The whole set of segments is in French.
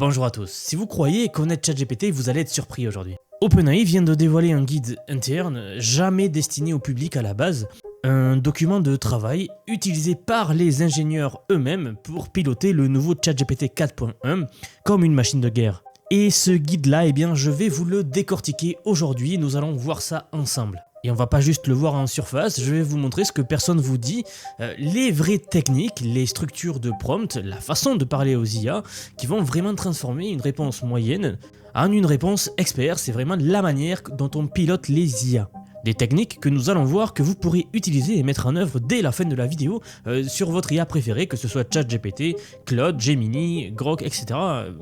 Bonjour à tous, si vous croyez connaître ChatGPT, vous allez être surpris aujourd'hui. OpenAI vient de dévoiler un guide interne, jamais destiné au public à la base, un document de travail utilisé par les ingénieurs eux-mêmes pour piloter le nouveau ChatGPT 4.1 comme une machine de guerre. Et ce guide-là, je vais vous le décortiquer aujourd'hui, nous allons voir ça ensemble. Et on va pas juste le voir en surface, je vais vous montrer ce que personne vous dit, les vraies techniques, les structures de prompt, la façon de parler aux IA qui vont vraiment transformer une réponse moyenne en une réponse expert. C'est vraiment la manière dont on pilote les IA. Des techniques que nous allons voir que vous pourrez utiliser et mettre en œuvre dès la fin de la vidéo sur votre IA préférée, que ce soit ChatGPT, Claude, Gemini, Grok, etc.,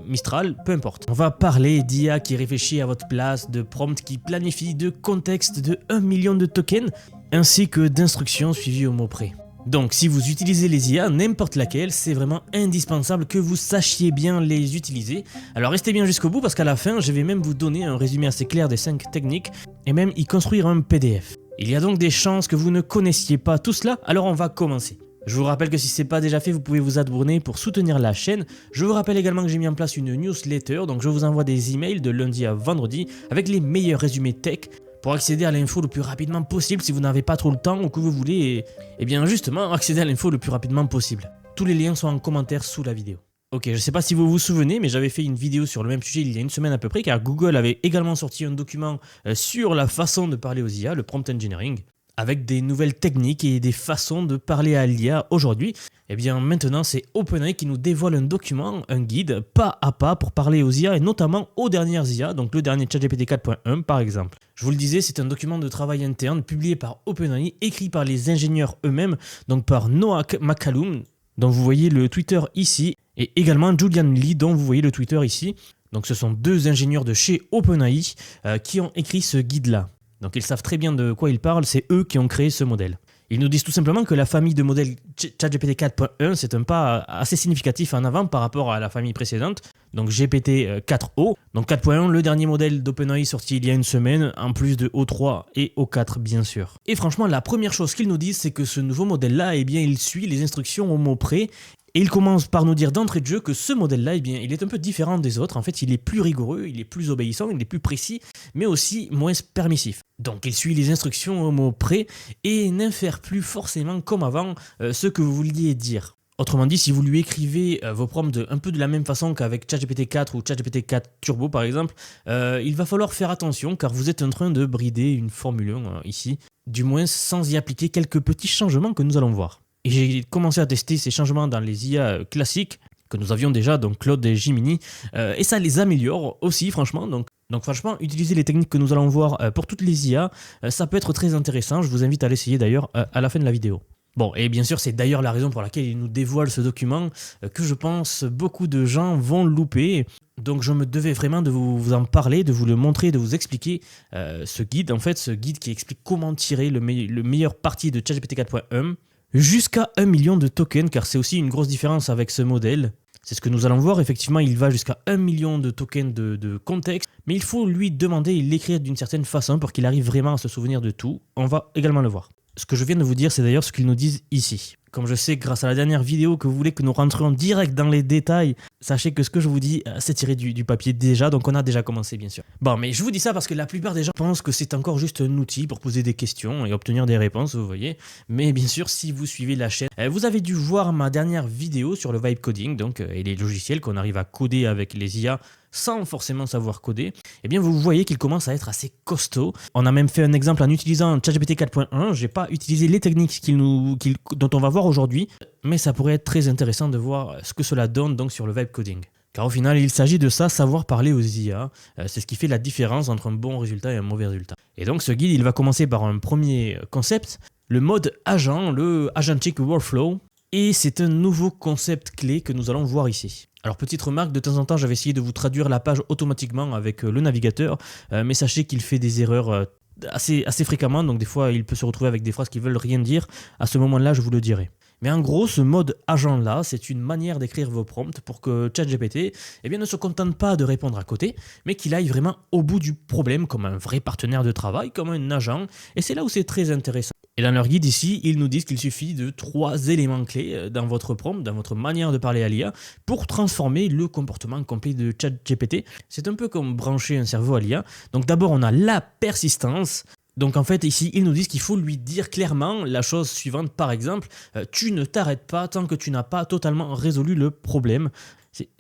Mistral, peu importe. On va parler d'IA qui réfléchit à votre place, de prompt qui planifie, de contexte, de 1 million de tokens, ainsi que d'instructions suivies au mot près. Donc si vous utilisez les IA, n'importe laquelle, c'est vraiment indispensable que vous sachiez bien les utiliser. Alors restez bien jusqu'au bout parce qu'à la fin, je vais même vous donner un résumé assez clair des 5 techniques et même y construire un PDF. Il y a donc des chances que vous ne connaissiez pas tout cela, alors on va commencer. Je vous rappelle que si ce n'est pas déjà fait, vous pouvez vous abonner pour soutenir la chaîne. Je vous rappelle également que j'ai mis en place une newsletter, donc je vous envoie des emails de lundi à vendredi avec les meilleurs résumés tech, pour accéder à l'info le plus rapidement possible si vous n'avez pas trop le temps ou que vous voulez, et bien justement accéder à l'info le plus rapidement possible. Tous les liens sont en commentaire sous la vidéo. Ok, je sais pas si vous vous souvenez, mais j'avais fait une vidéo sur le même sujet il y a une semaine à peu près, car Google avait également sorti un document sur la façon de parler aux IA, le prompt engineering, avec des nouvelles techniques et des façons de parler à l'IA aujourd'hui. Et bien maintenant c'est OpenAI qui nous dévoile un document, un guide, pas à pas pour parler aux IA et notamment aux dernières IA, donc le dernier ChatGPT 4.1 par exemple. Je vous le disais, c'est un document de travail interne publié par OpenAI, écrit par les ingénieurs eux-mêmes, donc par Noah McCallum, dont vous voyez le Twitter ici, et également Julian Lee, dont vous voyez le Twitter ici. Donc ce sont deux ingénieurs de chez OpenAI qui ont écrit ce guide-là. Donc ils savent très bien de quoi ils parlent, c'est eux qui ont créé ce modèle. Ils nous disent tout simplement que la famille de modèles ChatGPT 4.1, c'est un pas assez significatif en avant par rapport à la famille précédente, donc GPT 4o. Donc 4.1, le dernier modèle d'OpenAI sorti il y a une semaine, en plus de O3 et O4 bien sûr. Et franchement, la première chose qu'ils nous disent, c'est que ce nouveau modèle-là, il suit les instructions au mot près. Et il commence par nous dire d'entrée de jeu que ce modèle-là, il est un peu différent des autres. En fait, il est plus rigoureux, il est plus obéissant, il est plus précis, mais aussi moins permissif. Donc, il suit les instructions au mot près et n'infère plus forcément comme avant ce que vous vouliez dire. Autrement dit, si vous lui écrivez vos prompts un peu de la même façon qu'avec ChatGPT 4 ou ChatGPT 4 Turbo par exemple, il va falloir faire attention car vous êtes en train de brider une Formule 1 ici, du moins sans y appliquer quelques petits changements que nous allons voir. Et j'ai commencé à tester ces changements dans les IA classiques que nous avions déjà, donc Claude et Gemini, et ça les améliore aussi franchement. Donc franchement, utiliser les techniques que nous allons voir pour toutes les IA, ça peut être très intéressant. Je vous invite à l'essayer d'ailleurs à la fin de la vidéo. Bon, et bien sûr, c'est d'ailleurs la raison pour laquelle il nous dévoile ce document que je pense beaucoup de gens vont louper. Donc je me devais vraiment de vous en parler, de vous le montrer, de vous expliquer ce guide. En fait, ce guide qui explique comment tirer le meilleur parti de ChatGPT 4.1 jusqu'à 1 million de tokens, car c'est aussi une grosse différence avec ce modèle. C'est ce que nous allons voir, effectivement, il va jusqu'à 1 million de tokens de contexte, mais il faut lui demander et l'écrire d'une certaine façon pour qu'il arrive vraiment à se souvenir de tout. On va également le voir. Ce que je viens de vous dire, c'est d'ailleurs ce qu'ils nous disent ici. Comme je sais, grâce à la dernière vidéo, que vous voulez que nous rentrions direct dans les détails, sachez que ce que je vous dis, c'est tiré du papier déjà, donc on a déjà commencé bien sûr. Bon, mais je vous dis ça parce que la plupart des gens pensent que c'est encore juste un outil pour poser des questions et obtenir des réponses, vous voyez. Mais bien sûr, si vous suivez la chaîne, vous avez dû voir ma dernière vidéo sur le vibe coding, donc, et les logiciels qu'on arrive à coder avec les IA sans forcément savoir coder, eh bien vous voyez qu'il commence à être assez costaud. On a même fait un exemple en utilisant ChatGPT 4.1, j'ai pas utilisé les techniques dont on va voir aujourd'hui, mais ça pourrait être très intéressant de voir ce que cela donne donc sur le vibe coding. Car au final, il s'agit de ça, savoir parler aux IA, c'est ce qui fait la différence entre un bon résultat et un mauvais résultat. Et donc ce guide, il va commencer par un premier concept, le mode agent, le Agentic Workflow, et c'est un nouveau concept clé que nous allons voir ici. Alors petite remarque, de temps en temps j'avais essayé de vous traduire la page automatiquement avec le navigateur, mais sachez qu'il fait des erreurs assez fréquemment, donc des fois il peut se retrouver avec des phrases qui veulent rien dire. À ce moment-là, je vous le dirai. Mais en gros, ce mode agent-là, c'est une manière d'écrire vos prompts pour que ChatGPT ne se contente pas de répondre à côté, mais qu'il aille vraiment au bout du problème comme un vrai partenaire de travail, comme un agent, et c'est là où c'est très intéressant. Et dans leur guide ici, ils nous disent qu'il suffit de 3 éléments clés dans votre prompt, dans votre manière de parler à l'IA, pour transformer le comportement complet de ChatGPT. C'est un peu comme brancher un cerveau à l'IA. Donc d'abord, on a la persistance. Donc en fait, ici, ils nous disent qu'il faut lui dire clairement la chose suivante. Par exemple, tu ne t'arrêtes pas tant que tu n'as pas totalement résolu le problème.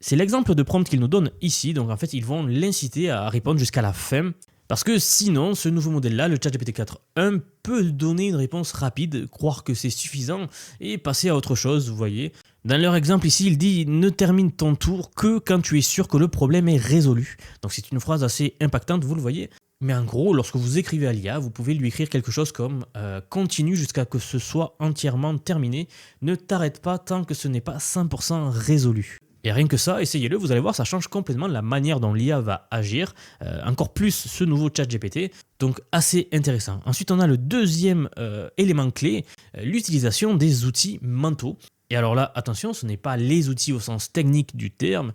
C'est l'exemple de prompt qu'ils nous donnent ici. Donc en fait, ils vont l'inciter à répondre jusqu'à la fin. Parce que sinon, ce nouveau modèle-là, le ChatGPT 4.1, peut donner une réponse rapide, croire que c'est suffisant et passer à autre chose, vous voyez. Dans leur exemple ici, il dit « Ne termine ton tour que quand tu es sûr que le problème est résolu ». Donc c'est une phrase assez impactante, vous le voyez. Mais en gros, lorsque vous écrivez à l'IA, vous pouvez lui écrire quelque chose comme continue jusqu'à ce que ce soit entièrement terminé, ne t'arrête pas tant que ce n'est pas 100% résolu ». Et rien que ça, essayez-le, vous allez voir, ça change complètement la manière dont l'IA va agir, encore plus ce nouveau ChatGPT, donc assez intéressant. Ensuite, on a le deuxième élément clé, l'utilisation des outils mentaux. Et alors là, attention, ce n'est pas les outils au sens technique du terme,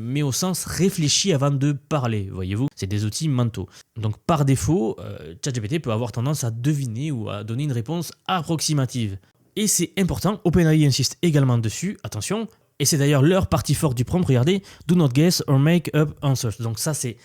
mais au sens réfléchi avant de parler, voyez-vous, c'est des outils mentaux. Donc par défaut, ChatGPT peut avoir tendance à deviner ou à donner une réponse approximative. Et c'est important, OpenAI insiste également dessus, attention. Et c'est d'ailleurs leur partie forte du prompt, regardez, do not guess or make up answers. Donc ça c'est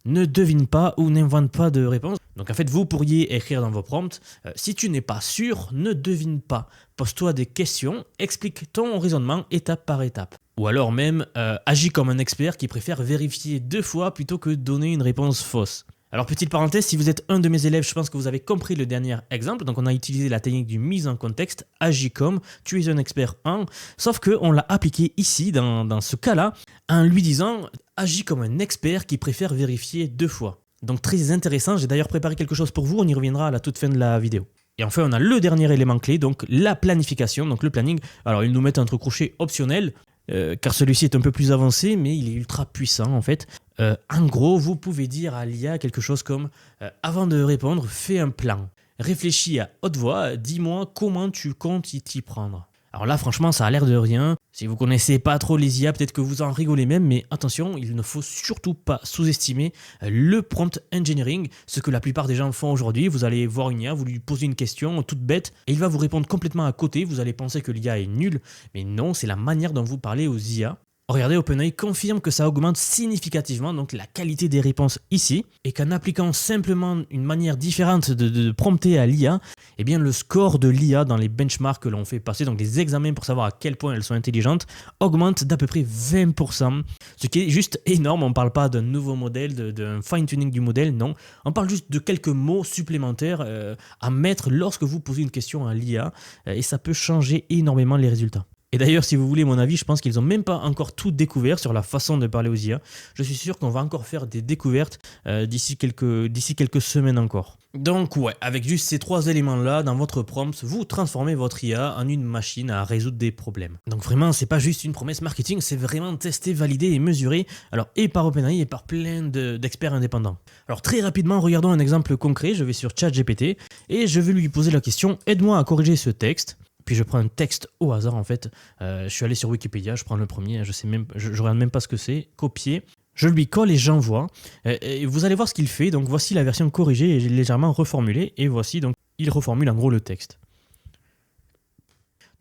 ne devine pas ou n'invente pas de réponse. Donc en fait vous pourriez écrire dans vos prompts, si tu n'es pas sûr, ne devine pas. Pose-toi des questions, explique ton raisonnement étape par étape. Ou alors même, agis comme un expert qui préfère vérifier 2 fois plutôt que donner une réponse fausse. Alors petite parenthèse, si vous êtes un de mes élèves, je pense que vous avez compris le dernier exemple. Donc on a utilisé la technique du mise en contexte, agis comme, tu es un expert 1, sauf qu'on l'a appliqué ici, dans ce cas-là, en lui disant agis comme un expert qui préfère vérifier 2 fois. Donc très intéressant, j'ai d'ailleurs préparé quelque chose pour vous, on y reviendra à la toute fin de la vidéo. Et enfin on a le dernier élément clé, donc la planification, donc le planning. Alors ils nous mettent un crochet optionnel, car celui-ci est un peu plus avancé, mais il est ultra puissant en fait. En gros, vous pouvez dire à l'IA quelque chose comme avant de répondre, fais un plan. Réfléchis à haute voix, dis-moi comment tu comptes t'y prendre. Alors là, franchement, ça a l'air de rien. Si vous connaissez pas trop les IA, peut-être que vous en rigolez même, mais attention, il ne faut surtout pas sous-estimer le prompt engineering, ce que la plupart des gens font aujourd'hui. Vous allez voir une IA, vous lui posez une question toute bête, et il va vous répondre complètement à côté. Vous allez penser que l'IA est nulle, mais non, c'est la manière dont vous parlez aux IA. Regardez, OpenAI confirme que ça augmente significativement donc la qualité des réponses ici, et qu'en appliquant simplement une manière différente de prompter à l'IA, eh bien le score de l'IA dans les benchmarks que l'on fait passer, donc des examens pour savoir à quel point elles sont intelligentes, augmente d'à peu près 20%, ce qui est juste énorme. On ne parle pas d'un nouveau modèle, d'un fine-tuning du modèle, non. On parle juste de quelques mots supplémentaires à mettre lorsque vous posez une question à l'IA, et ça peut changer énormément les résultats. Et d'ailleurs, si vous voulez mon avis, je pense qu'ils n'ont même pas encore tout découvert sur la façon de parler aux IA. Je suis sûr qu'on va encore faire des découvertes d'ici quelques semaines encore. Donc ouais, avec juste ces 3 éléments-là, dans votre prompt, vous transformez votre IA en une machine à résoudre des problèmes. Donc vraiment, c'est pas juste une promesse marketing, c'est vraiment testé, validé et mesuré, alors et par OpenAI et par plein d'experts indépendants. Alors très rapidement, regardons un exemple concret. Je vais sur ChatGPT et je vais lui poser la question « Aide-moi à corriger ce texte ». Puis je prends un texte au hasard en fait. Je suis allé sur Wikipédia, je prends le premier, je regarde même pas ce que c'est, copier. Je lui colle et j'envoie. Et vous allez voir ce qu'il fait. Donc voici la version corrigée et légèrement reformulée. Et voici donc, il reformule en gros le texte.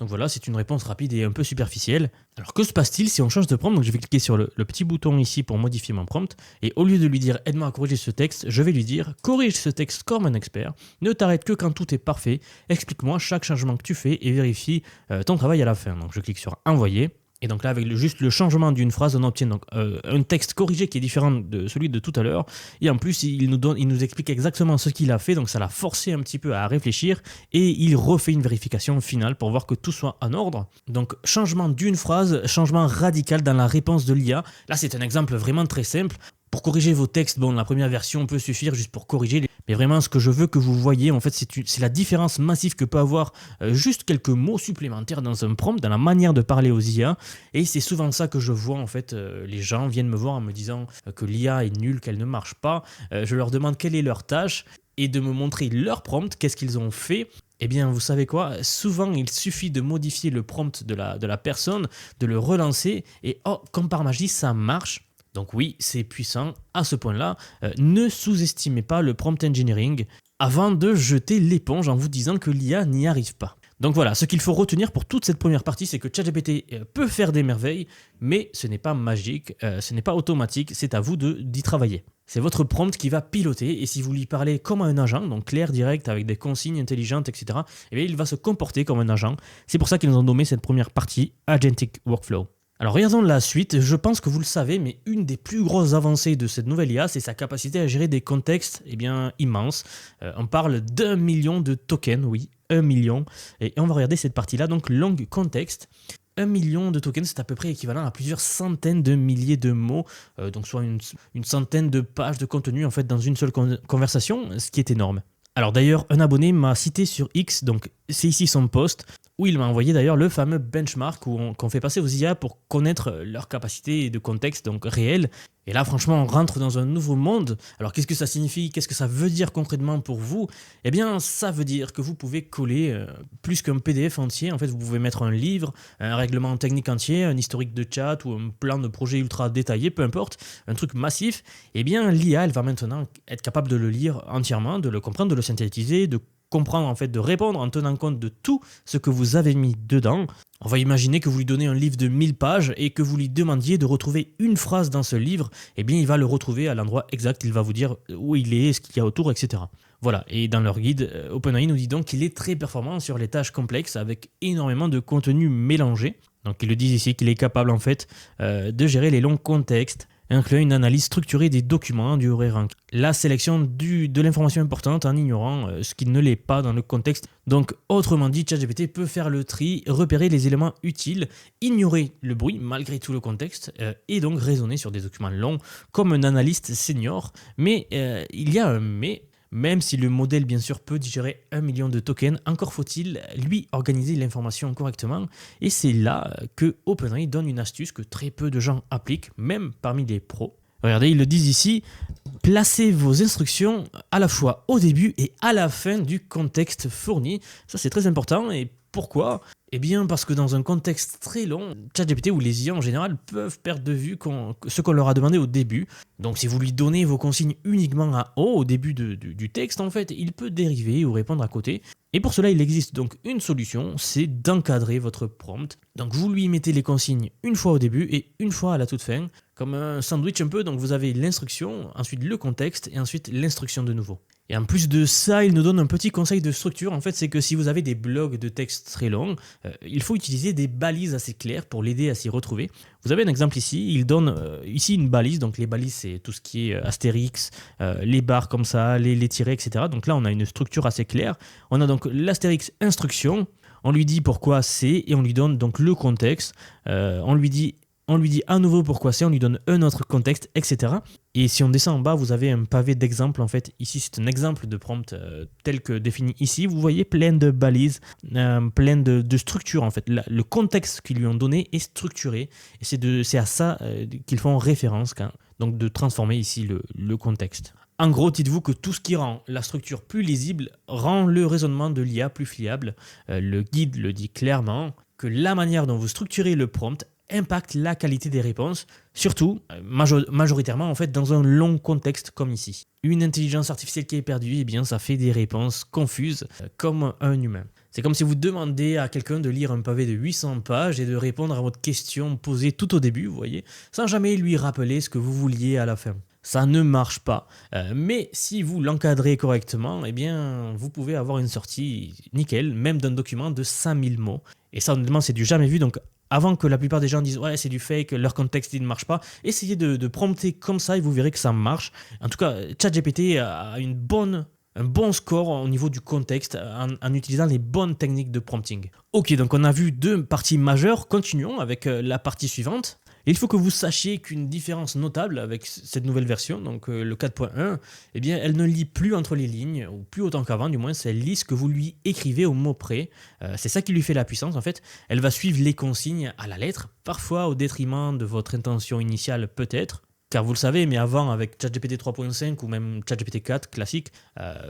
Donc voilà, c'est une réponse rapide et un peu superficielle. Alors que se passe-t-il si on change de prompt? Donc je vais cliquer sur le petit bouton ici pour modifier mon prompt. Et au lieu de lui dire « aide-moi à corriger ce texte », je vais lui dire « corrige ce texte comme un expert, ne t'arrête que quand tout est parfait, explique-moi chaque changement que tu fais et vérifie ton travail à la fin ». Donc je clique sur « envoyer ». Et donc là, avec juste le changement d'une phrase, on obtient donc un texte corrigé qui est différent de celui de tout à l'heure. Et en plus, il nous explique exactement ce qu'il a fait. Donc ça l'a forcé un petit peu à réfléchir. Et il refait une vérification finale pour voir que tout soit en ordre. Donc changement d'une phrase, changement radical dans la réponse de l'IA. Là, c'est un exemple vraiment très simple. Pour corriger vos textes, bon, la première version peut suffire juste pour corriger. Mais vraiment, ce que je veux que vous voyez, en fait, c'est la différence massive que peut avoir juste quelques mots supplémentaires dans un prompt, dans la manière de parler aux IA. Et c'est souvent ça que je vois, en fait. Les gens viennent me voir en me disant que l'IA est nulle, qu'elle ne marche pas. Je leur demande quelle est leur tâche et de me montrer leur prompt, qu'est-ce qu'ils ont fait. Eh bien, vous savez quoi? Souvent, il suffit de modifier le prompt de la personne, de le relancer et oh, comme par magie, ça marche. Donc oui, c'est puissant à ce point-là. Ne sous-estimez pas le prompt engineering. avant de jeter l'éponge en vous disant que l'IA n'y arrive pas. Donc voilà, ce qu'il faut retenir pour toute cette première partie, c'est que ChatGPT peut faire des merveilles, mais ce n'est pas magique, ce n'est pas automatique, c'est à vous d'y travailler. C'est votre prompt qui va piloter, et si vous lui parlez comme un agent, donc clair, direct, avec des consignes intelligentes, etc., eh bien, il va se comporter comme un agent. C'est pour ça qu'ils ont nommé cette première partie Agentic Workflow. Alors regardons la suite, je pense que vous le savez, mais une des plus grosses avancées de cette nouvelle IA, c'est sa capacité à gérer des contextes immenses. On parle d'1 million de tokens, oui, 1 million. Et on va regarder cette partie-là, donc long context. 1 million de tokens, c'est à peu près équivalent à plusieurs centaines de milliers de mots, donc soit une centaine de pages de contenu en fait dans une seule conversation, ce qui est énorme. Alors d'ailleurs, un abonné m'a cité sur X, donc c'est ici son post, où il m'a envoyé d'ailleurs le fameux benchmark qu'on fait passer aux IA pour connaître leur capacité de contexte donc réel. Et là franchement on rentre dans un nouveau monde. Alors qu'est-ce que ça signifie? Qu'est-ce que ça veut dire concrètement pour vous? Eh bien ça veut dire que vous pouvez coller plus qu'un PDF entier. En fait vous pouvez mettre un livre, un règlement technique entier, un historique de chat ou un plan de projet ultra détaillé, peu importe, un truc massif. Eh bien l'IA elle va maintenant être capable de le lire entièrement, de le comprendre, de le synthétiser, de comprendre en fait, de répondre en tenant compte de tout ce que vous avez mis dedans. On va imaginer que vous lui donnez un livre de 1000 pages et que vous lui demandiez de retrouver une phrase dans ce livre, eh bien il va le retrouver à l'endroit exact, il va vous dire où il est, ce qu'il y a autour, etc. Voilà, et dans leur guide, OpenAI nous dit donc qu'il est très performant sur les tâches complexes avec énormément de contenu mélangé. Donc ils le disent ici qu'il est capable en fait de gérer les longs contextes, incluant une analyse structurée des documents du rank, la sélection de l'information importante en ignorant ce qui ne l'est pas dans le contexte. Donc autrement dit, ChatGPT peut faire le tri, repérer les éléments utiles, ignorer le bruit malgré tout le contexte et donc raisonner sur des documents longs comme un analyste senior. Mais il y a un mais. Même si le modèle bien sûr peut digérer 1 million de tokens, encore faut-il lui organiser l'information correctement. Et c'est là que OpenAI donne une astuce que très peu de gens appliquent, même parmi les pros. Regardez, ils le disent ici, placez vos instructions à la fois au début et à la fin du contexte fourni. Ça c'est très important. Et pourquoi ? Eh bien parce que dans un contexte très long, ChatGPT ou les IA en général peuvent perdre de vue ce qu'on leur a demandé au début. Donc si vous lui donnez vos consignes uniquement à haut au début du texte, en fait, il peut dériver ou répondre à côté. Et pour cela, il existe donc une solution, c'est d'encadrer votre prompt. Donc vous lui mettez les consignes une fois au début et une fois à la toute fin, comme un sandwich un peu. Donc vous avez l'instruction, ensuite le contexte et ensuite l'instruction de nouveau. Et en plus de ça, il nous donne un petit conseil de structure. En fait, c'est que si vous avez des blocs de texte très longs, il faut utiliser des balises assez claires pour l'aider à s'y retrouver. Vous avez un exemple ici. Il donne ici une balise. Donc les balises, c'est tout ce qui est astérix, les barres comme ça, les tirets, etc. Donc là, on a une structure assez claire. On a donc l'astérix instruction. On lui dit pourquoi c'est et on lui donne donc le contexte. On lui dit à nouveau pourquoi c'est, on lui donne un autre contexte, etc. Et si on descend en bas, vous avez un pavé d'exemples. En fait, ici, c'est un exemple de prompt tel que défini ici. Vous voyez plein de balises, plein de structures. En fait, le contexte qu'ils lui ont donné est structuré. Et c'est à ça qu'ils font référence, donc de transformer ici le contexte. En gros, dites-vous que tout ce qui rend la structure plus lisible rend le raisonnement de l'IA plus fiable. Le guide le dit clairement que la manière dont vous structurez le prompt impacte la qualité des réponses, surtout, majoritairement en fait, dans un long contexte comme ici. Une intelligence artificielle qui est perdue, eh bien, ça fait des réponses confuses comme un humain. C'est comme si vous demandez à quelqu'un de lire un pavé de 800 pages et de répondre à votre question posée tout au début, vous voyez, sans jamais lui rappeler ce que vous vouliez à la fin. Ça ne marche pas. Mais si vous l'encadrez correctement, eh bien, vous pouvez avoir une sortie nickel, même d'un document de 5000 mots. Et ça, honnêtement, c'est du jamais vu. Donc, avant que la plupart des gens disent « ouais, c'est du fake, leur contexte, il ne marche pas », essayez de prompter comme ça et vous verrez que ça marche. En tout cas, ChatGPT a un bon score au niveau du contexte en utilisant les bonnes techniques de prompting. Ok, donc on a vu deux parties majeures. Continuons avec la partie suivante. Il faut que vous sachiez qu'une différence notable avec cette nouvelle version, donc le 4.1, eh bien, elle ne lit plus entre les lignes, ou plus autant qu'avant du moins, elle lit ce que vous lui écrivez au mot près. C'est ça qui lui fait la puissance en fait. Elle va suivre les consignes à la lettre, parfois au détriment de votre intention initiale peut-être. Car vous le savez, mais avant, avec ChatGPT 3.5 ou même ChatGPT 4 classique,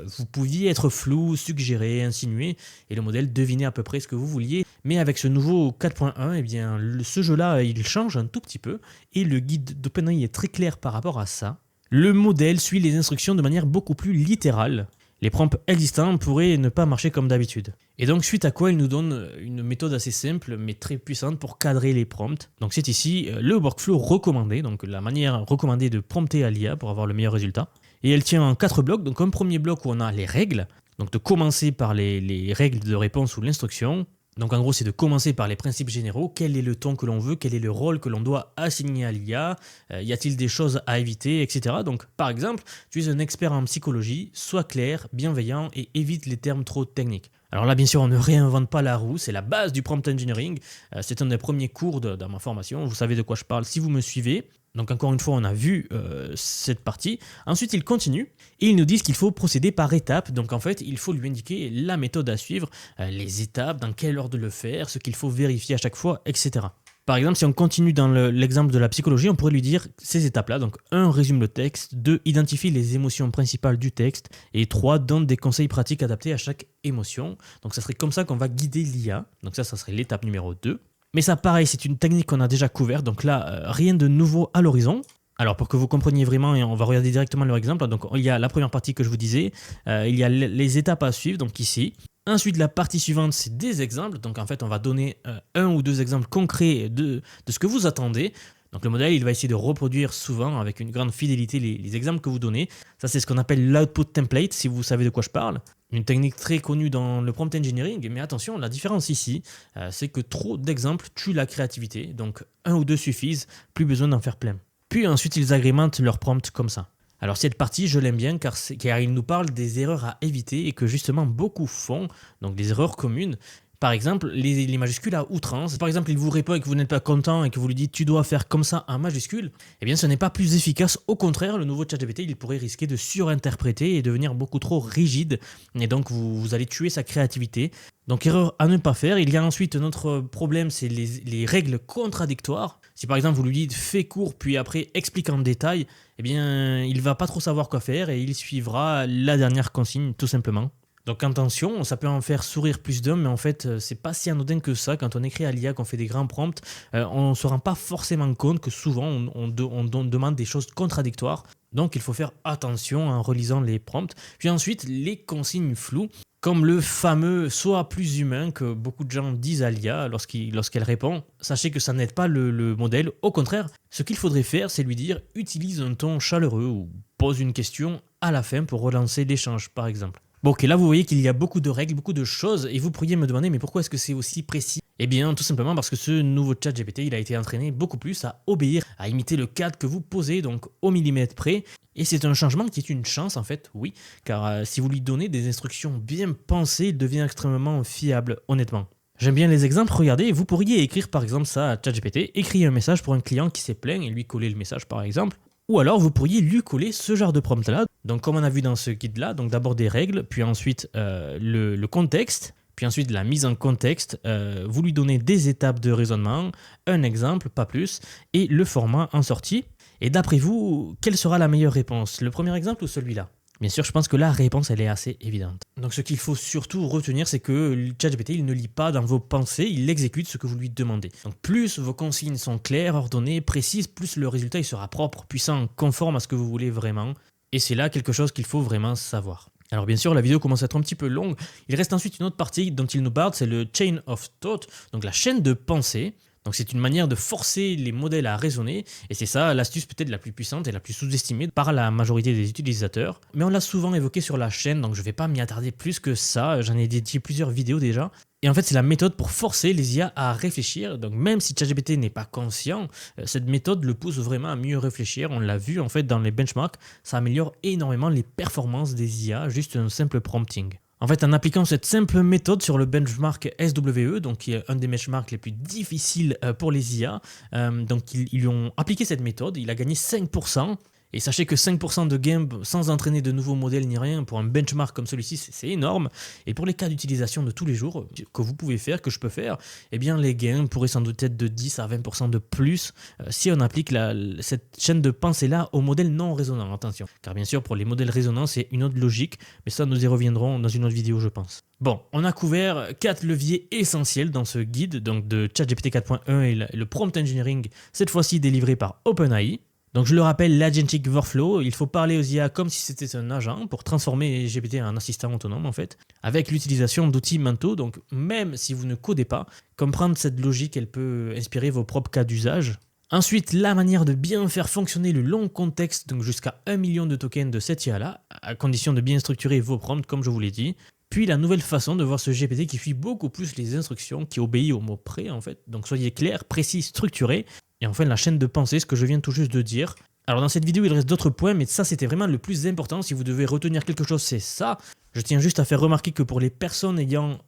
vous pouviez être flou, suggérer, insinuer, et le modèle devinait à peu près ce que vous vouliez. Mais avec ce nouveau 4.1, eh bien, ce jeu-là, il change un tout petit peu, et le guide d'OpenAI est très clair par rapport à ça. Le modèle suit les instructions de manière beaucoup plus littérale. les prompts existants pourraient ne pas marcher comme d'habitude. Et donc suite à quoi il nous donne une méthode assez simple mais très puissante pour cadrer les prompts. Donc c'est ici le workflow recommandé, donc la manière recommandée de prompter à l'IA pour avoir le meilleur résultat. Et elle tient en 4 blocs, donc un premier bloc où on a les règles, donc de commencer par les règles de réponse ou l'instruction. Donc en gros, c'est de commencer par les principes généraux. Quel est le ton que l'on veut? Quel est le rôle que l'on doit assigner à l'IA? Y a-t-il des choses à éviter, etc. Donc par exemple, tu es un expert en psychologie, sois clair, bienveillant et évite les termes trop techniques. Alors là, bien sûr, on ne réinvente pas la roue, c'est la base du prompt engineering. C'est un des premiers cours dans ma formation, vous savez de quoi je parle si vous me suivez. Donc encore une fois, on a vu cette partie. Ensuite, il continue et ils nous disent qu'il faut procéder par étapes. Donc en fait, il faut lui indiquer la méthode à suivre, les étapes, dans quel ordre le faire, ce qu'il faut vérifier à chaque fois, etc. Par exemple, si on continue dans l'exemple de la psychologie, on pourrait lui dire ces étapes-là. Donc 1, résume le texte. 2, identifie les émotions principales du texte. Et 3, donne des conseils pratiques adaptés à chaque émotion. Donc ça serait comme ça qu'on va guider l'IA. Donc ça serait l'étape numéro 2. Mais ça, pareil, c'est une technique qu'on a déjà couverte, donc là, rien de nouveau à l'horizon. Alors, pour que vous compreniez vraiment, et on va regarder directement leur exemple, donc il y a la première partie que je vous disais, il y a les étapes à suivre, donc ici. Ensuite, la partie suivante, c'est des exemples, donc en fait, on va donner un ou deux exemples concrets de ce que vous attendez. Donc le modèle, il va essayer de reproduire souvent, avec une grande fidélité, les exemples que vous donnez. Ça, c'est ce qu'on appelle l'output template, si vous savez de quoi je parle. Une technique très connue dans le prompt engineering, mais attention, la différence ici, c'est que trop d'exemples tuent la créativité, donc un ou deux suffisent, plus besoin d'en faire plein. Puis ensuite, ils agrémentent leur prompt comme ça. Alors cette partie, je l'aime bien car il nous parle des erreurs à éviter et que justement beaucoup font, donc des erreurs communes. Par exemple, les majuscules à outrance. Par exemple, il vous répond et que vous n'êtes pas content et que vous lui dites tu dois faire comme ça en majuscule. Eh bien, ce n'est pas plus efficace. Au contraire, le nouveau ChatGPT, il pourrait risquer de surinterpréter et devenir beaucoup trop rigide. Et donc, vous allez tuer sa créativité. Donc, erreur à ne pas faire. Il y a ensuite un autre problème, c'est les règles contradictoires. Si par exemple, vous lui dites fais court, puis après explique en détail, eh bien, il va pas trop savoir quoi faire et il suivra la dernière consigne, tout simplement. Donc attention, ça peut en faire sourire plus d'un, mais en fait, c'est pas si anodin que ça. Quand on écrit à l'IA, qu'on fait des grands prompts, on ne se rend pas forcément compte que souvent, on demande des choses contradictoires. Donc il faut faire attention en relisant les prompts. Puis ensuite, les consignes floues, comme le fameux « sois plus humain » que beaucoup de gens disent à l'IA lorsqu'elle répond. Sachez que ça n'aide pas le modèle. Au contraire, ce qu'il faudrait faire, c'est lui dire « utilise un ton chaleureux » ou « pose une question à la fin pour relancer l'échange » par exemple. Bon, ok, là vous voyez qu'il y a beaucoup de règles, beaucoup de choses, et vous pourriez me demander, mais pourquoi est-ce que c'est aussi précis? Eh bien, tout simplement parce que ce nouveau ChatGPT, il a été entraîné beaucoup plus à obéir, à imiter le cadre que vous posez, donc au millimètre près, et c'est un changement qui est une chance en fait, oui, car si vous lui donnez des instructions bien pensées, il devient extrêmement fiable, honnêtement. J'aime bien les exemples, regardez, vous pourriez écrire par exemple ça à ChatGPT, écrire un message pour un client qui s'est plaint et lui coller le message par exemple. Ou alors vous pourriez lui coller ce genre de prompt là. Donc comme on a vu dans ce guide là, donc d'abord des règles, puis ensuite le contexte, puis ensuite la mise en contexte, vous lui donnez des étapes de raisonnement, un exemple, pas plus, et le format en sortie. Et d'après vous, quelle sera la meilleure réponse? Le premier exemple ou celui-là? Bien sûr, je pense que la réponse, elle est assez évidente. Donc ce qu'il faut surtout retenir, c'est que le ChatGPT, il ne lit pas dans vos pensées, il exécute ce que vous lui demandez. Donc plus vos consignes sont claires, ordonnées, précises, plus le résultat il sera propre, puissant, conforme à ce que vous voulez vraiment. Et c'est là quelque chose qu'il faut vraiment savoir. Alors bien sûr, la vidéo commence à être un petit peu longue. Il reste ensuite une autre partie dont il nous parle, c'est le chain of thought, donc la chaîne de pensée. Donc c'est une manière de forcer les modèles à raisonner, et c'est ça l'astuce peut-être la plus puissante et la plus sous-estimée par la majorité des utilisateurs. Mais on l'a souvent évoqué sur la chaîne, donc je ne vais pas m'y attarder plus que ça, j'en ai dédié plusieurs vidéos déjà. Et en fait c'est la méthode pour forcer les IA à réfléchir, donc même si ChatGPT n'est pas conscient, cette méthode le pousse vraiment à mieux réfléchir. On l'a vu en fait dans les benchmarks, ça améliore énormément les performances des IA, juste un simple prompting. En fait, en appliquant cette simple méthode sur le benchmark SWE, donc qui est un des benchmarks les plus difficiles pour les IA, donc ils lui ont appliqué cette méthode, il a gagné 5%. Et sachez que 5% de gain sans entraîner de nouveaux modèles ni rien pour un benchmark comme celui-ci, c'est énorme. Et pour les cas d'utilisation de tous les jours que vous pouvez faire, que je peux faire, eh bien les gains pourraient sans doute être de 10 à 20% de plus si on applique cette chaîne de pensée-là aux modèles non résonants. Attention, car bien sûr pour les modèles résonants, c'est une autre logique, mais ça nous y reviendrons dans une autre vidéo je pense. Bon, on a couvert 4 leviers essentiels dans ce guide donc de ChatGPT 4.1 et le prompt engineering, cette fois-ci délivré par OpenAI. Donc je le rappelle, l'Agentic Workflow, il faut parler aux IA comme si c'était un agent pour transformer GPT en assistant autonome en fait, avec l'utilisation d'outils mentaux, donc même si vous ne codez pas, comprendre cette logique, elle peut inspirer vos propres cas d'usage. Ensuite, la manière de bien faire fonctionner le long contexte, donc jusqu'à 1 million de tokens de cette IA-là, à condition de bien structurer vos prompts comme je vous l'ai dit. Puis la nouvelle façon de voir ce GPT qui suit beaucoup plus les instructions, qui obéit au mot près en fait, donc soyez clair, précis, structuré. Et enfin, la chaîne de pensée, ce que je viens tout juste de dire. Alors dans cette vidéo, il reste d'autres points, mais ça c'était vraiment le plus important. Si vous devez retenir quelque chose, c'est ça. Je tiens juste à faire remarquer que pour les personnes ayant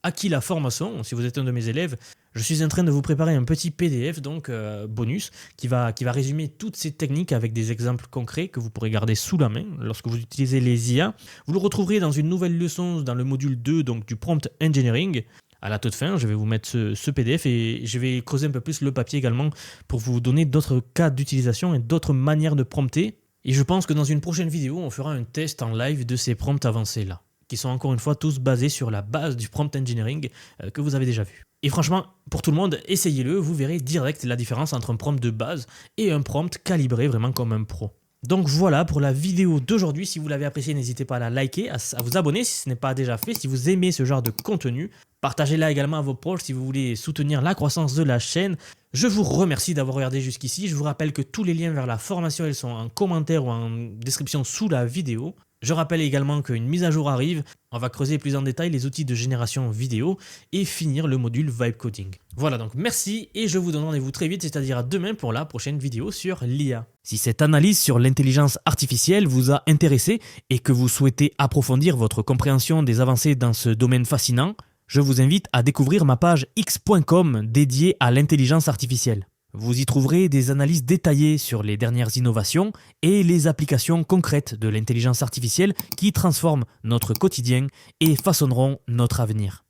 acquis la formation, si vous êtes un de mes élèves, je suis en train de vous préparer un petit PDF, donc bonus, qui va résumer toutes ces techniques avec des exemples concrets que vous pourrez garder sous la main lorsque vous utilisez les IA. Vous le retrouverez dans une nouvelle leçon dans le module 2 donc, du prompt engineering. À la toute fin, je vais vous mettre ce PDF et je vais creuser un peu plus le papier également pour vous donner d'autres cas d'utilisation et d'autres manières de prompter. Et je pense que dans une prochaine vidéo, on fera un test en live de ces prompts avancés là, qui sont encore une fois tous basés sur la base du prompt engineering que vous avez déjà vu. Et franchement, pour tout le monde, essayez-le, vous verrez direct la différence entre un prompt de base et un prompt calibré vraiment comme un pro. Donc voilà pour la vidéo d'aujourd'hui. Si vous l'avez appréciée, n'hésitez pas à la liker, à vous abonner si ce n'est pas déjà fait. Si vous aimez ce genre de contenu, partagez-la également à vos proches si vous voulez soutenir la croissance de la chaîne. Je vous remercie d'avoir regardé jusqu'ici. Je vous rappelle que tous les liens vers la formation, elles sont en commentaire ou en description sous la vidéo. Je rappelle également qu'une mise à jour arrive. On va creuser plus en détail les outils de génération vidéo et finir le module Vibe Coding. Voilà donc merci et je vous donne rendez-vous très vite, c'est-à-dire à demain pour la prochaine vidéo sur l'IA. Si cette analyse sur l'intelligence artificielle vous a intéressé et que vous souhaitez approfondir votre compréhension des avancées dans ce domaine fascinant, je vous invite à découvrir ma page x.com dédiée à l'intelligence artificielle. Vous y trouverez des analyses détaillées sur les dernières innovations et les applications concrètes de l'intelligence artificielle qui transforment notre quotidien et façonneront notre avenir.